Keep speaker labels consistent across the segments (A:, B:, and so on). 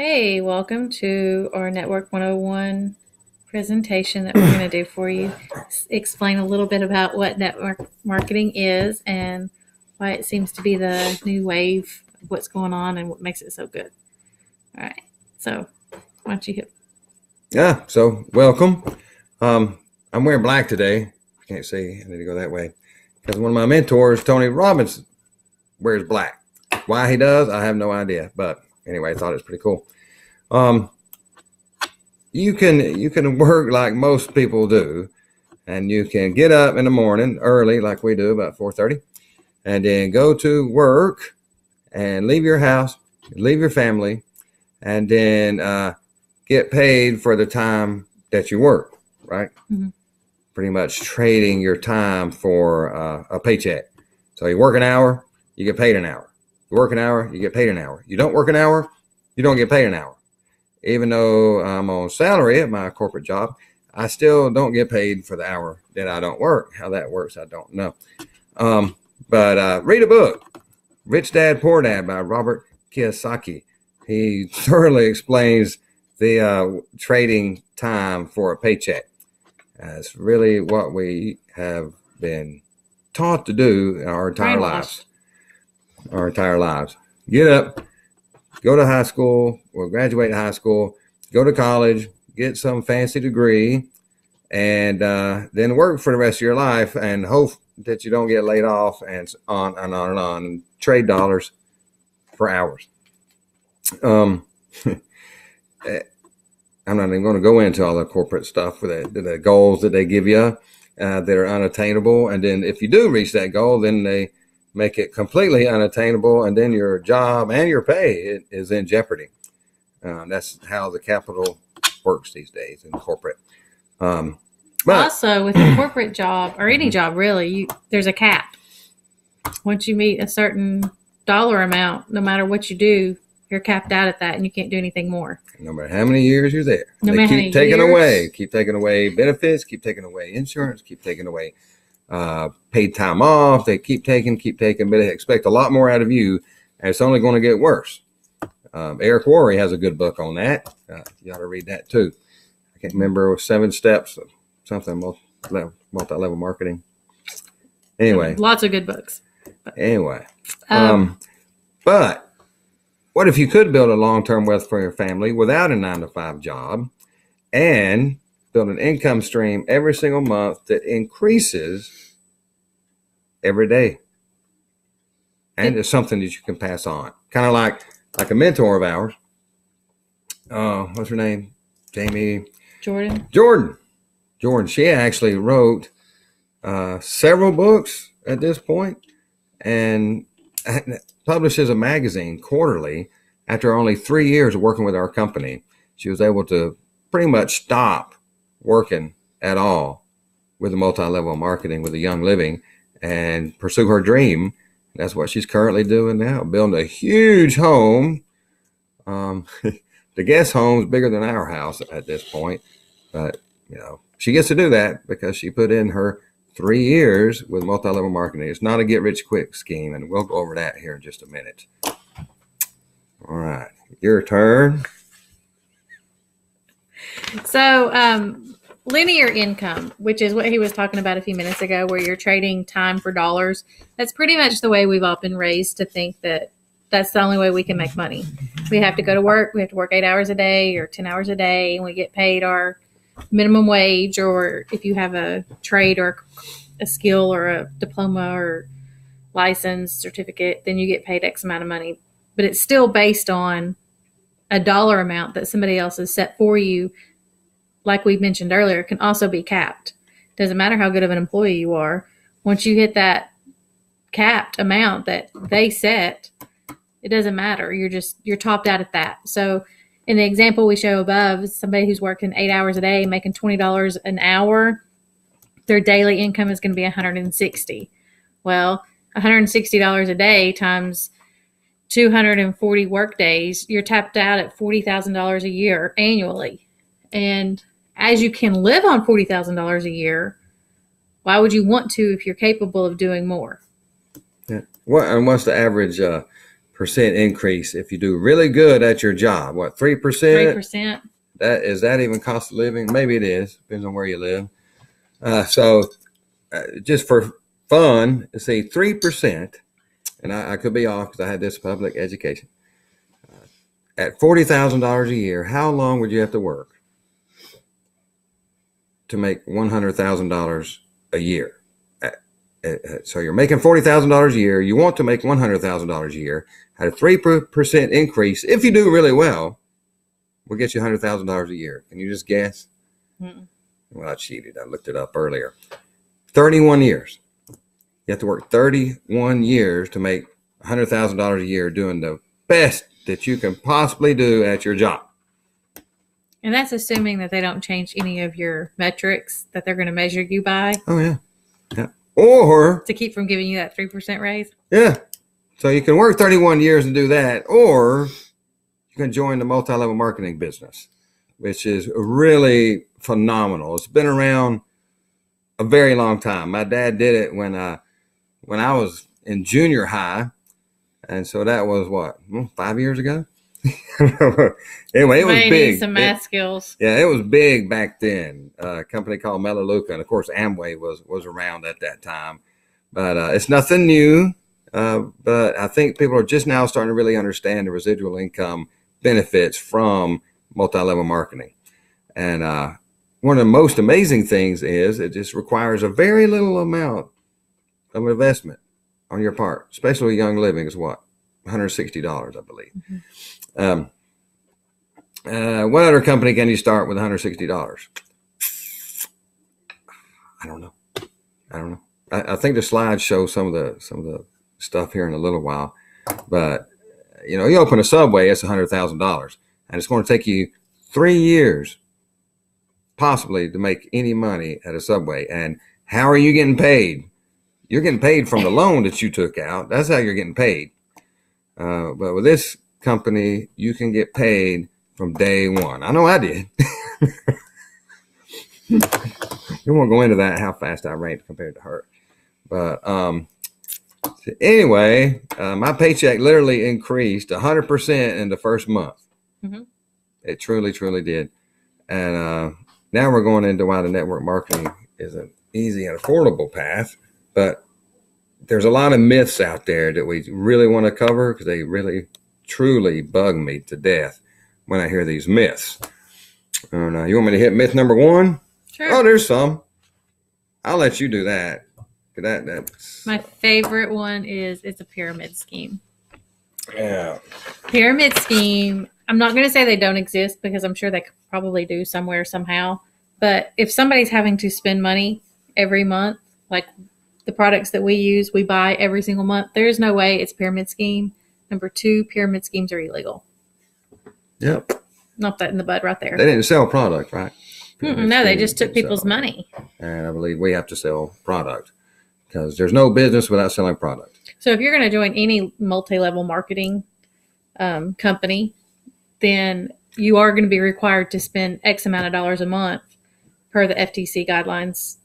A: Hey, welcome to our Network 101 presentation that we're going to do for you. Explain a little bit about what network marketing is and why it seems to be the new wave of what's going on and what makes it so good. All right, so why don't you hit?
B: Yeah, so welcome. I'm wearing black today. I can't see. I need to go that way. Because one of my mentors, Tony Robbins, wears black. Why he does, I have no idea. But anyway, I thought it was pretty cool. You can work like most people do, and you can get up in the morning early, like we do, about 4:30, and then go to work and leave your house, leave your family, and then get paid for the time that you work, right?
A: Mm-hmm.
B: Pretty much trading your time for a paycheck. So you work an hour, you get paid an hour. You work an hour, you get paid an hour. You don't work an hour, you don't get paid an hour. Even though I'm on salary at my corporate job, I still don't get paid for the hour that I don't work. How that works, I don't know. But read a book, Rich Dad, Poor Dad by Robert Kiyosaki. He thoroughly explains the trading time for a paycheck. It's really what we have been taught to do our entire lives. Our entire lives. Get up, go to high school, or graduate high school, go to college, get some fancy degree, and then work for the rest of your life and hope that you don't get laid off, and on and on and on, and trade dollars for hours. I'm not even going to go into all the corporate stuff with the goals that they give you that are unattainable. And then if you do reach that goal, then they make it completely unattainable. And then your job and your pay is in jeopardy. That's how the capital works these days in corporate.
A: But also with a corporate job or any job, really, there's a cap. Once you meet a certain dollar amount, no matter what you do, you're capped out at that, and you can't do anything more.
B: No matter how many years you're there. They keep taking away benefits, keep taking away insurance, keep taking away paid time off. They keep taking, but they expect a lot more out of you, and it's only going to get worse. Eric Worre has a good book on that. You ought to read that too. I can't remember, 7 steps of something, multi-level marketing. Anyway.
A: Lots of good books.
B: Anyway. But what if you could build a long-term wealth for your family without a 9-to-5 job and build an income stream every single month that increases every day? And it's something that you can pass on. Kind of like a mentor of ours. What's her name? Jamie? Jordan. She actually wrote several books at this point and publishes a magazine quarterly. After only 3 years of working with our company, she was able to pretty much stop working at all with the multi-level marketing with the Young Living and pursue her dream. That's what she's currently doing now, building a huge home. The guest home is bigger than our house at this point, but she gets to do that because she put in her 3 years with multi-level marketing. It's not a get-rich-quick scheme, and we'll go over that here in just a minute. All right, your turn.
A: So, linear income, which is what he was talking about a few minutes ago, where you're trading time for dollars. That's pretty much the way we've all been raised to think that that's the only way we can make money. We have to go to work. We have to work 8 hours a day or 10 hours a day, and we get paid our minimum wage, or if you have a trade or a skill or a diploma or license certificate, then you get paid X amount of money. But it's still based on a dollar amount that somebody else has set for you. Like we mentioned earlier, can also be capped. Doesn't matter how good of an employee you are. Once you hit that capped amount that they set, it doesn't matter. You're topped out at that. So in the example we show above, somebody who's working 8 hours a day, making $20 an hour, their daily income is going to be $160. Well, $160 a day times 240 work days, you're tapped out at $40,000 a year annually. And as you can live on $40,000 a year, why would you want to if you're capable of doing more?
B: Yeah. What's the average increase if you do really good at your job. What, 3%?
A: 3%.
B: That even cost of living? Maybe it is. Depends on where you live. So just for fun, see, 3%, and I could be off because I had this public education. At $40,000 a year, how long would you have to work to make $100,000 a year? So you're making $40,000 a year. You want to make $100,000 a year. At a 3% increase, if you do really well, will get you $100,000 a year. Can you just guess? Mm-mm. Well, I cheated. I looked it up earlier. 31 years. You have to work 31 years to make $100,000 a year doing the best that you can possibly do at your job.
A: And that's assuming that they don't change any of your metrics that they're going to measure you by.
B: Oh, yeah. Yeah. Or
A: to keep from giving you that 3% raise.
B: Yeah. So you can work 31 years and do that, or you can join the multi-level marketing business, which is really phenomenal. It's been around a very long time. My dad did it when I was in junior high. And so that was what, 5 years ago? Anyway, it was big.
A: Some math skills.
B: Yeah, it was big back then. A company called Melaleuca, and of course Amway was around at that time. But it's nothing new. But I think people are just now starting to really understand the residual income benefits from multi-level marketing. And one of the most amazing things is it just requires a very little amount of investment on your part, especially young living is what? $160, I believe. Mm-hmm. What other company can you start with $160? I don't know. I think the slides show some of the stuff here in a little while, but you open a Subway, it's $100,000, and it's going to take you 3 years possibly to make any money at a Subway. And how are you getting paid? You're getting paid from the loan that you took out. That's how you're getting paid. But with this company, you can get paid from day one. I know I did. You won't go into that, how fast I ranked compared to her. But anyway, my paycheck literally increased 100% in the first month. Mm-hmm. It truly, truly did. And now we're going into why the network marketing is an easy and affordable path. But there's a lot of myths out there that we really want to cover because they really, truly bug me to death when I hear these myths. And, you want me to hit myth number 1?
A: Sure.
B: Oh, there's some. I'll let you do that. That's
A: my favorite one is it's a pyramid scheme.
B: Yeah.
A: Pyramid scheme. I'm not going to say they don't exist because I'm sure they probably do somewhere, somehow. But if somebody's having to spend money every month, like the products that we use, we buy every single month, there is no way it's a pyramid scheme. Number 2, pyramid schemes are illegal.
B: Yep.
A: Knock that in the bud right there.
B: They didn't sell product, right?
A: No, they just took people's money.
B: And I believe we have to sell product because there's no business without selling product.
A: So if you're going to join any multi-level marketing company, then you are going to be required to spend X amount of dollars a month per the FTC guidelines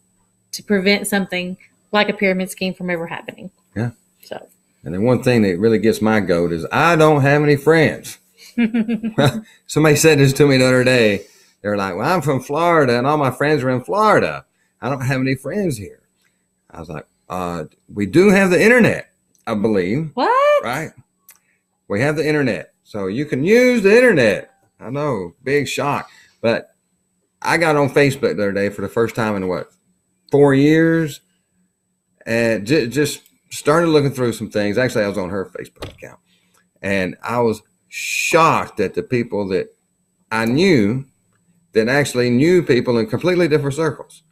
A: to prevent something like a pyramid scheme from ever happening.
B: Yeah.
A: So.
B: And then one thing that really gets my goat is I don't have any friends. Somebody said this to me the other day. They're like, well, I'm from Florida and all my friends are in Florida. I don't have any friends here. I was like, we do have the internet, I believe.
A: What?
B: Right? We have the internet. So you can use the internet. I know, big shock. But I got on Facebook the other day for the first time in 4 years? And just started looking through some things. Actually, I was on her Facebook account. And I was shocked at the people that I knew that actually knew people in completely different circles.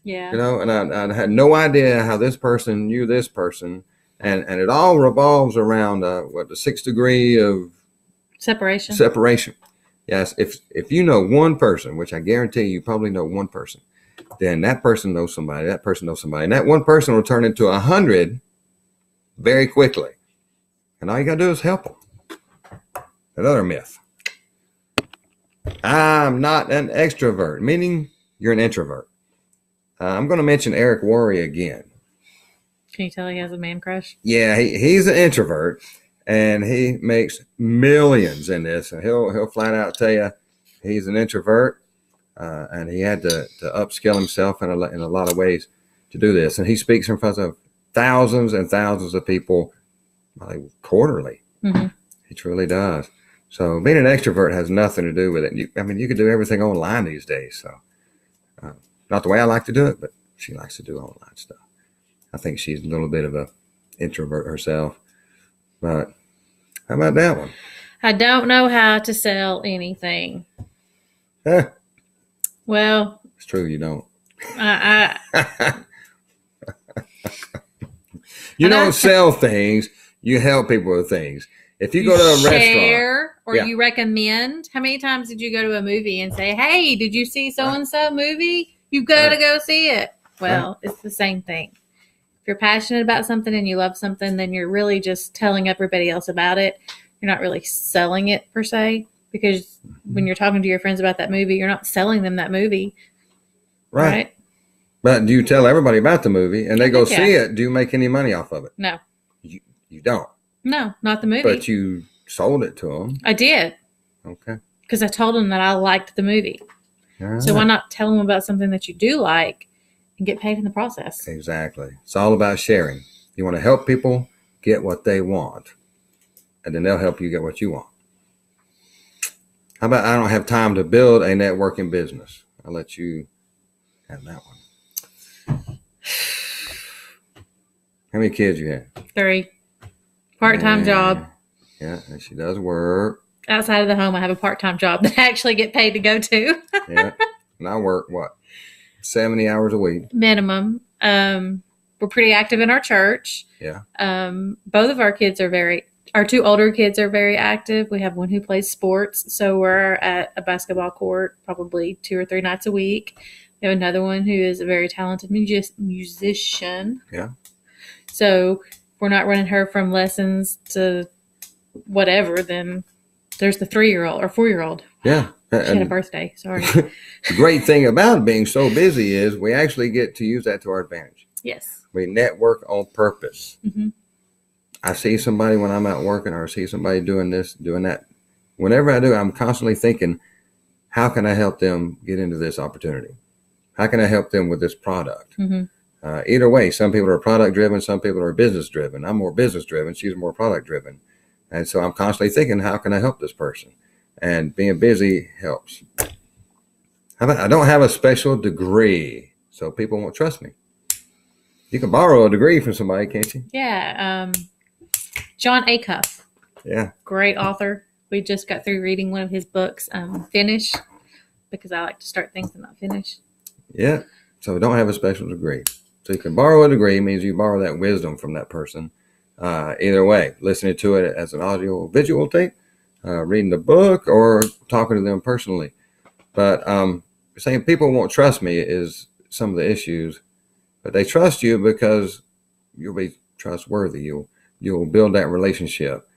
A: Yeah.
B: And I had no idea how this person knew this person. And it all revolves around the 6th degree of separation. Yes. If you know one person, which I guarantee you probably know one person, then that person knows somebody, that person knows somebody, and that one person will turn into 100 very quickly. And all you got to do is help them. Another myth. I'm not an extrovert, meaning you're an introvert. I'm going to mention Eric Worre again.
A: Can you tell he has a man crush?
B: Yeah, he's an introvert. and he makes millions in this. And he'll flat out tell you he's an introvert, and he had to upskill himself in a lot of ways to do this. And he speaks in front of thousands and thousands of people quarterly. Mm-hmm. He truly does. So being an extrovert has nothing to do with it. You can do everything online these days. So not the way I like to do it, but she likes to do online stuff. I think she's a little bit of a introvert herself. But how about that one?
A: I don't know how to sell anything.
B: Huh?
A: Well,
B: it's true. You don't. You don't sell things. You help people with things. If you go to a restaurant
A: or you recommend, how many times did you go to a movie and say, "Hey, did you see so-and-so movie? You've got to go see it." Well, it's the same thing. If you're passionate about something and you love something, then you're really just telling everybody else about it. You're not really selling it per se, because when you're talking to your friends about that movie, you're not selling them that movie. Right?
B: But do you tell everybody about the movie and they go see it? Do you make any money off of it?
A: No.
B: You don't?
A: No, not the movie.
B: But you sold it to them.
A: I did.
B: Okay.
A: Because I told them that I liked the movie. Right. So why not tell them about something that you do like and get paid in the process?
B: Exactly. It's all about sharing. You want to help people get what they want, and then they'll help you get what you want. How about I don't have time to build a networking business? I'll let you have that one. How many kids you have?
A: 3. Part-time job.
B: Yeah, and she does work.
A: Outside of the home, I have a part-time job that I actually get paid to go to.
B: Yeah, and I work, 70 hours a week?
A: Minimum. We're pretty active in our church.
B: Yeah.
A: Both of our kids our 2 older kids are very active. We have one who plays sports, so we're at a basketball court probably 2 or 3 nights a week. We have another one who is a very talented musician.
B: Yeah.
A: So we're not running her from lessons to whatever, then there's the 3-year-old or 4-year-old.
B: Yeah.
A: She had a birthday. Sorry.
B: The great thing about being so busy is we actually get to use that to our advantage.
A: Yes.
B: We network on purpose.
A: Mm-hmm.
B: I see somebody when I'm out working, or I see somebody doing this, doing that. Whenever I do, I'm constantly thinking, how can I help them get into this opportunity? How can I help them with this product? Mm-hmm. Either way, some people are product driven, some people are business driven. I'm more business driven. She's more product driven. And so I'm constantly thinking, how can I help this person? And being busy helps. How about I don't have a special degree, so people won't trust me. You can borrow a degree from somebody, can't you?
A: Yeah. John Acuff.
B: Yeah.
A: Great author. We just got through reading one of his books, Finish, because I like to start things and not finish.
B: Yeah. So don't have a special degree. So you can borrow a degree means you borrow that wisdom from that person. Either way, listening to it as an audio visual tape, reading the book, or talking to them personally. But saying people won't trust me is some of the issues. But they trust you because you'll be trustworthy. You'll build that relationship,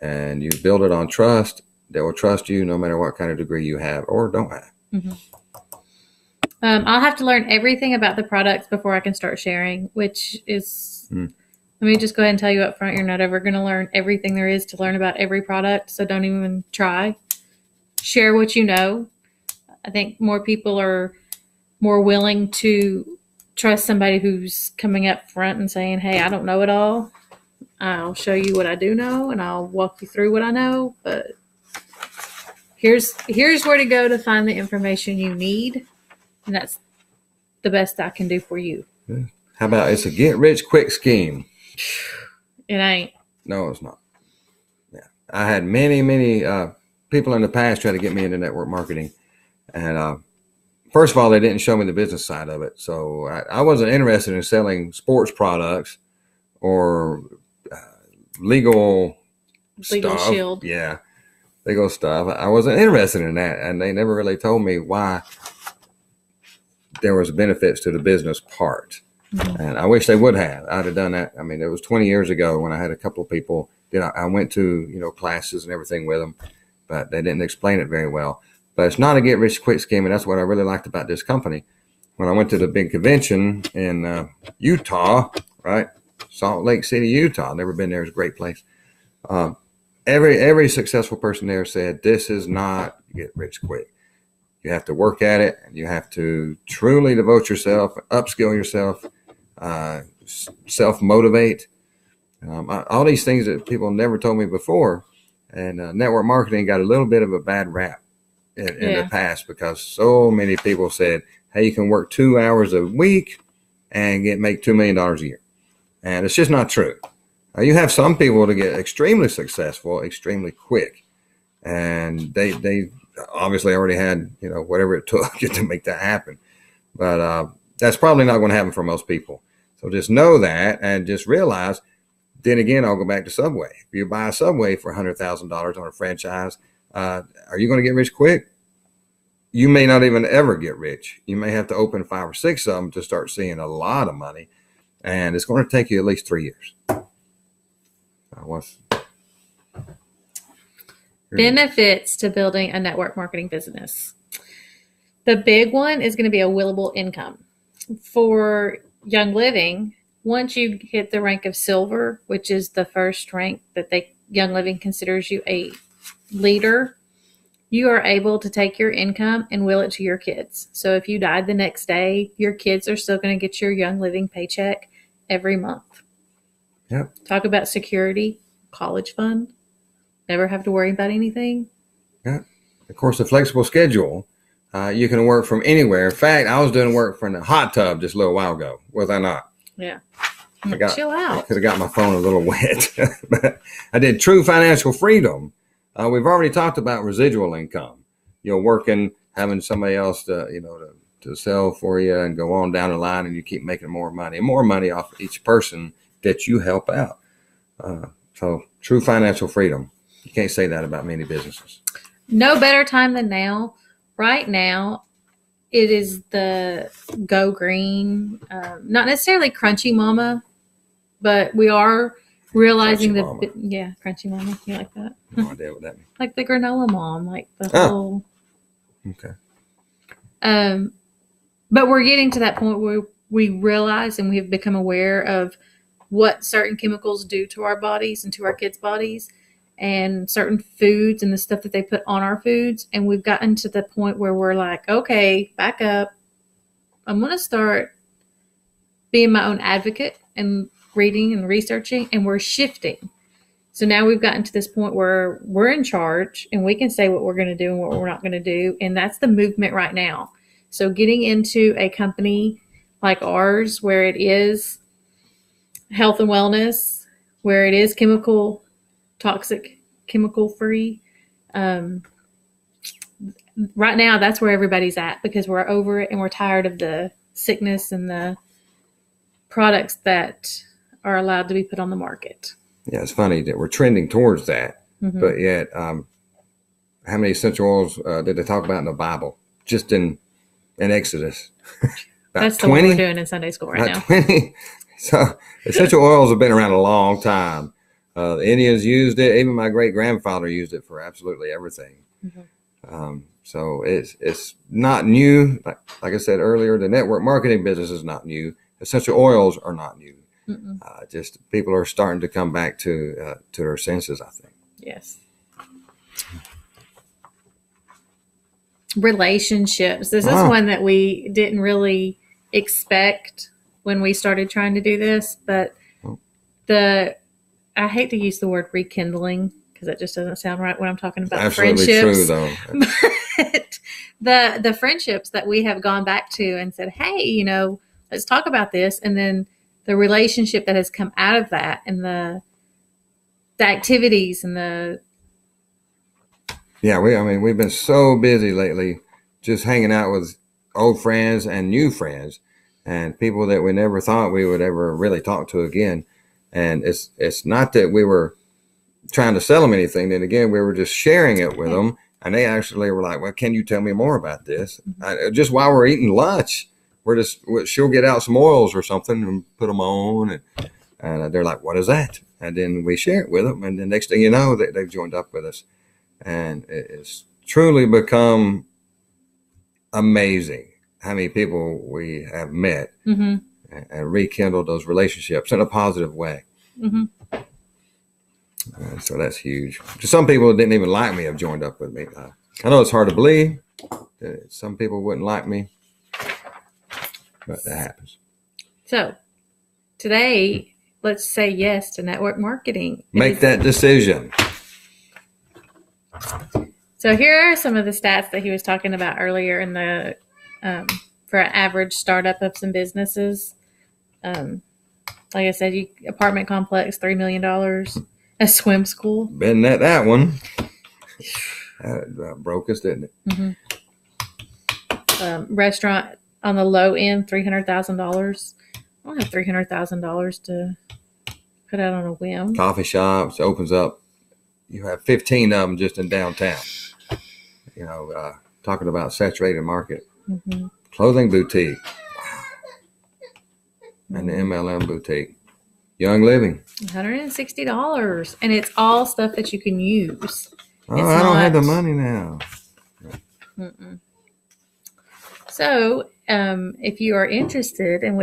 B: and you build it on trust. They will trust you no matter what kind of degree you have or don't have.
A: Mm-hmm. I'll have to learn everything about the products before I can start sharing, which is, let me just go ahead and tell you up front, you're not ever going to learn everything there is to learn about every product. So don't even try. Share what you know. I think more people are more willing to trust somebody who's coming up front and saying, hey, I don't know it all. I'll show you what I do know, and I'll walk you through what I know. But here's where to go to find the information you need. And that's the best I can do for you.
B: Yeah. How about it's a get-rich-quick scheme?
A: It ain't.
B: No, it's not. Yeah, I had many people in the past try to get me into network marketing. And first of all, they didn't show me the business side of it. So I wasn't interested in selling sports products or legal stuff.
A: Shield.
B: Yeah, legal stuff. I wasn't interested in that. And they never really told me why there was benefits to the business part. Mm-hmm. And I wish they would have. I'd have done that. I mean, it was 20 years ago when I had a couple of people that I went to, classes and everything with them, but they didn't explain it very well. But it's not a get-rich-quick scheme, and that's what I really liked about this company. When I went to the big convention in Utah, right, Salt Lake City, Utah, never been there. It's a great place. Every successful person there said, this is not get rich quick. You have to work at it, and you have to truly devote yourself, upskill yourself, self-motivate. All these things that people never told me before. And network marketing got a little bit of a bad rap in the past, because so many people said, hey, you can work 2 hours a week and make $2 million a year. And it's just not true. You have some people to get extremely successful, extremely quick. And they obviously already had, whatever it took to make that happen. But that's probably not going to happen for most people. So just know that, and just realize, then again, I'll go back to Subway. If you buy a Subway for $100,000 on a franchise, are you going to get rich quick? You may not even ever get rich. You may have to open 5 or 6 of them to start seeing a lot of money. And it's going to take you at least 3 years.
A: Benefits to building a network marketing business. The big one is going to be a willable income. For Young Living, once you hit the rank of silver, which is the first rank that Young Living considers you a leader, you are able to take your income and will it to your kids. So if you died the next day, your kids are still going to get your Young Living paycheck every month.
B: Yep.
A: Talk about security, college fund. Never have to worry about anything.
B: Yeah. Of course, the flexible schedule, you can work from anywhere. In fact, I was doing work from the hot tub just a little while ago, was I not?
A: Yeah.
B: Chill out. I could have got my phone a little wet. But I did true financial freedom. We've already talked about residual income. Working, having somebody else to sell for you and go on down the line, and you keep making more money off each person that you help out. So true financial freedom. You can't say that about many businesses.
A: No better time than now. Right now, it is the go green, not necessarily crunchy mama, but we are realizing crunchy mama. You like that?
B: No idea what that means.
A: Like the granola mom, like the whole.
B: Okay.
A: But we're getting to that point where we realize and we have become aware of what certain chemicals do to our bodies and to our kids' bodies, and certain foods and the stuff that they put on our foods. And we've gotten to the point where we're like, okay, back up. I'm going to start being my own advocate and reading and researching, and we're shifting. So now we've gotten to this point where we're in charge and we can say what we're going to do and what we're not going to do. And that's the movement right now. So getting into a company like ours, where it is health and wellness, where it is toxic, chemical free. Right now, that's where everybody's at, because we're over it and we're tired of the sickness and the products that are allowed to be put on the market.
B: Yeah, it's funny that we're trending towards that, but yet, how many essential oils did they talk about in the Bible? Just in Exodus.
A: That's 20? The one we're doing in Sunday school right now. 20.
B: So essential oils have been around a long time. The Indians used it. Even my great grandfather used it for absolutely everything. So it's not new. Like I said earlier, the network marketing business is not new. Essential oils are not new. Just people are starting to come back to their senses, I think.
A: Yes. Relationships. This is one that we didn't really expect when we started trying to do this, but I hate to use the word rekindling because it just doesn't sound right when I'm talking about
B: absolutely
A: friendships.
B: True, though.
A: But the friendships that we have gone back to and said, hey, let's talk about this, and then the relationship that has come out of that, and the activities and the.
B: Yeah, we've been so busy lately, just hanging out with old friends and new friends, and people that we never thought we would ever really talk to again. And it's not that we were trying to sell them anything. Then again, we were just sharing it with them, and they actually were like, "Well, can you tell me more about this?" Just while we're eating lunch, she'll get out some oils or something and put them on, and they're like, "What is that?" And then we share it with them, and the next thing you know, they've joined up with us, and it's truly become amazing how many people we have met and rekindled those relationships in a positive way. So that's huge. Some people that didn't even like me have joined up with me. I know it's hard to believe that some people wouldn't like me, but that happens.
A: So today, let's say yes to network marketing.
B: Make that decision.
A: So here are some of the stats that he was talking about earlier in the for an average startup of some businesses. Like I said, apartment complex, $3 million. A swim school.
B: Been at that one. That broke us, didn't it?
A: Mm-hmm. Restaurant on the low end, $300,000. I don't have $300,000 to put out on a whim.
B: Coffee shops opens up. You have 15 of them just in downtown. Talking about saturated market.
A: Mm-hmm.
B: Clothing boutique. Wow. And the MLM boutique. Young Living.
A: $160. And it's all stuff that you can use.
B: Oh, I don't have the money now.
A: Mm-mm. So, if you are interested and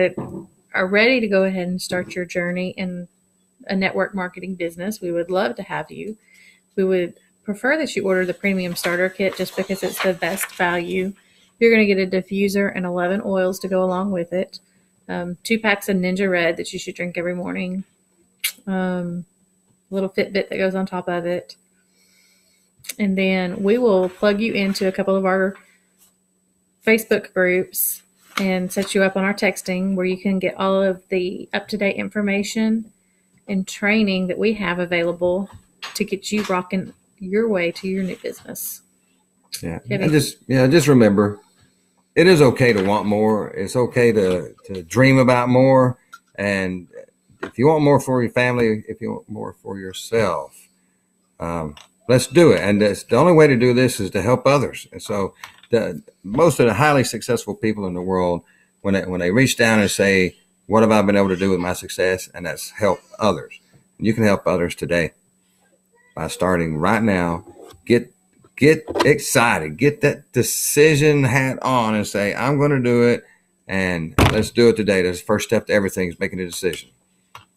A: are ready to go ahead and start your journey in a network marketing business, we would love to have you. We would prefer that you order the premium starter kit just because it's the best value. You're going to get a diffuser and 11 oils to go along with it. 2 packs of Ninja Red that you should drink every morning. Little Fitbit that goes on top of it. And then we will plug you into a couple of our Facebook groups and set you up on our texting where you can get all of the up-to-date information and training that we have available to get you rocking your way to your new business.
B: Yeah. Just remember, it is okay to want more. It's okay to dream about more. And if you want more for your family, if you want more for yourself, let's do it. And the only way to do this is to help others. And so most of the highly successful people in the world, when they reach down and say, what have I been able to do with my success? And that's help others. You can help others today by starting right now. Get excited. Get that decision hat on and say, I'm going to do it. And let's do it today. The first step to everything is making a decision.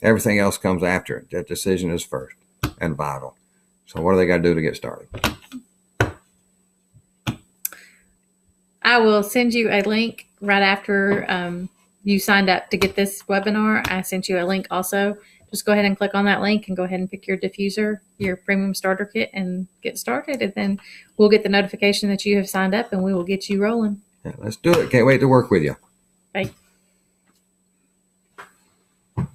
B: Everything else comes after it. That decision is first and vital. So what do they got to do to get started?
A: I will send you a link right after you signed up to get this webinar. I sent you a link also. Just go ahead and click on that link and go ahead and pick your diffuser, your premium starter kit, and get started. And then we'll get the notification that you have signed up and we will get you rolling.
B: Yeah, let's do it. Can't wait to work with you.
A: Bye.
B: Was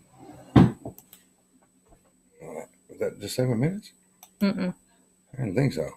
B: that just 7 minutes?
A: Mm-mm.
B: I didn't think so.